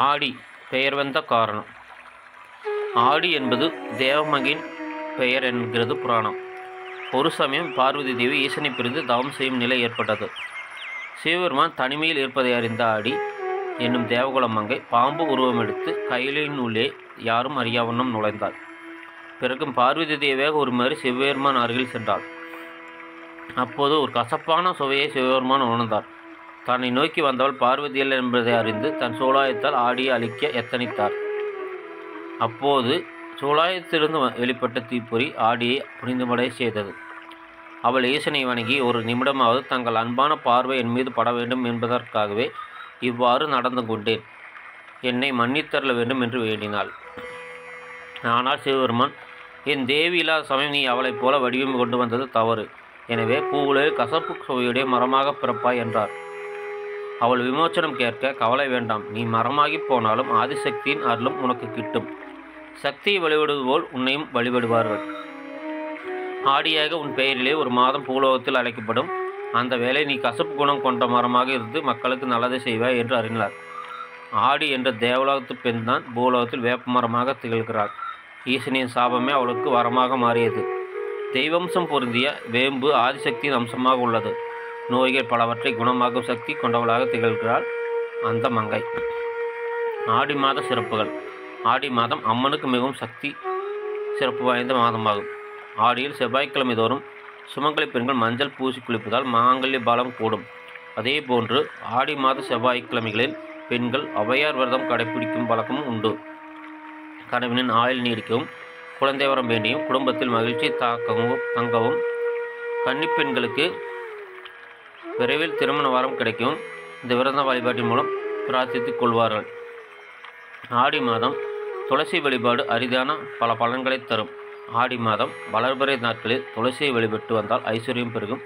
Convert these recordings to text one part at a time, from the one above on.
ஆடி பெயர் வந்த காரணம். ஆடி என்பது தேவமகின் பெயர் என்கிறது புராணம். ஒரு சமயம் பார்வதி தேவி ஈசனை பிரிந்து தவம் செய்யும் நிலை ஏற்பட்டது. சிவபெருமான் தனிமையில் இருப்பதை அறிந்த ஆடி என்னும் தேவகுல மங்கை பாம்பு உருவம் எடுத்து கையிலின் உள்ளே யாரும் அறியாவண்ணம் நுழைந்தாள். பிறகு பார்வதி தேவியாக ஒரு மாதிரி சிவபெருமான் அருகில் சென்றாள். அப்போது ஒரு கசப்பான சுவையை சிவபெருமான் உணர்ந்தார். தன்னை நோக்கி வந்தவள் பார்வதியல் என்பதை அறிந்து தன் சூலாயத்தால் ஆடியை அழிக்க எத்தனித்தார். அப்போது சூலாயத்திலிருந்து வெளிப்பட்ட தீப்பொறி ஆடியை புனிதமடைய செய்தது. அவள் ஈசனை வணங்கி ஒரு நிமிடமாவது தங்கள் அன்பான பார்வை என் மீது பட வேண்டும் என்பதற்காகவே இவ்வாறு நடந்து கொண்டேன், என்னை மன்னித்தரல வேண்டும் என்று வேண்டினாள். ஆனால் சிவபெருமான், என் தேவி இல்லாத சமயம் நீ அவளைப் போல வடிவம் கொண்டு வந்தது தவறு. எனவே பூவுலகில் கசப்பு சுவையுடைய மரமாக பிறப்பாய் என்றார். அவள் விமோச்சனம் கேட்க, கவலை வேண்டாம், நீ மரமாகி போனாலும் ஆதிசக்தியின் அருளும் உனக்கு கிட்டும். சக்தியை வழிபடுவது போல் உன்னையும் வழிபடுவார்கள். ஆடியாக உன் பெயரிலே ஒரு மாதம் பூலோகத்தில் அழைக்கப்படும். அந்த வேளை நீ கசப்பு குணம் கொண்ட மரமாக இருந்து மக்களுக்கு நல்லதை செய்வாய் என்று அறிந்தார். ஆடி என்ற தேவலோகத்து பெண் தான் பூலோகத்தில் வேப்ப மரமாக திகழ்கிறாள். ஈசனின் சாபமே அவளுக்கு வரமாக மாறியது. தெய்வம்சம் பொருந்திய வேம்பு ஆதிசக்தியின் அம்சமாக உள்ளது. நோய்கள் பலவற்றை குணமாகும் சக்தி கொண்டவளாக திகழ்கிறாள் அந்த மங்கை. ஆடி மாத சிறப்புகள். ஆடி மாதம் அம்மனுக்கு மிகவும் சக்தி சிறப்பு வாய்ந்த மாதமாகும். ஆடியில் செவ்வாய்க்கிழமை தோறும் சுமங்கலி பெண்கள் மஞ்சள் பூசி குளிப்பதால் மாங்கல்ய பலம் கூடும். அதே போன்று ஆடி மாத செவ்வாய்க்கிழமைகளில் பெண்கள் ஔவையார் விரதம் கடைபிடிக்கும் பழக்கமும் உண்டு. கணவனின் ஆயுள் நீடிக்கவும் குழந்தை வரம் வேண்டியும் குடும்பத்தில் மகிழ்ச்சி தங்கவும் கன்னிப்பெண்களுக்கு விரைவில் திருமண வரம் கிடைக்கவும் இந்த விரத வழிபாட்டின் மூலம் பிரார்த்தித்துக் கொள்வார்கள். ஆடி மாதம் துளசி வழிபாடு அரிதான பல பலன்களை தரும். ஆடி மாதம் வளர்பிறை நாட்களில் துளசியை வழிபட்டு வந்தால் ஐஸ்வர்யம் பெருகும்,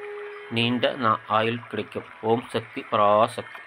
நீண்ட ஆயுள் கிடைக்கும். ஓம் சக்தி பராசக்தி.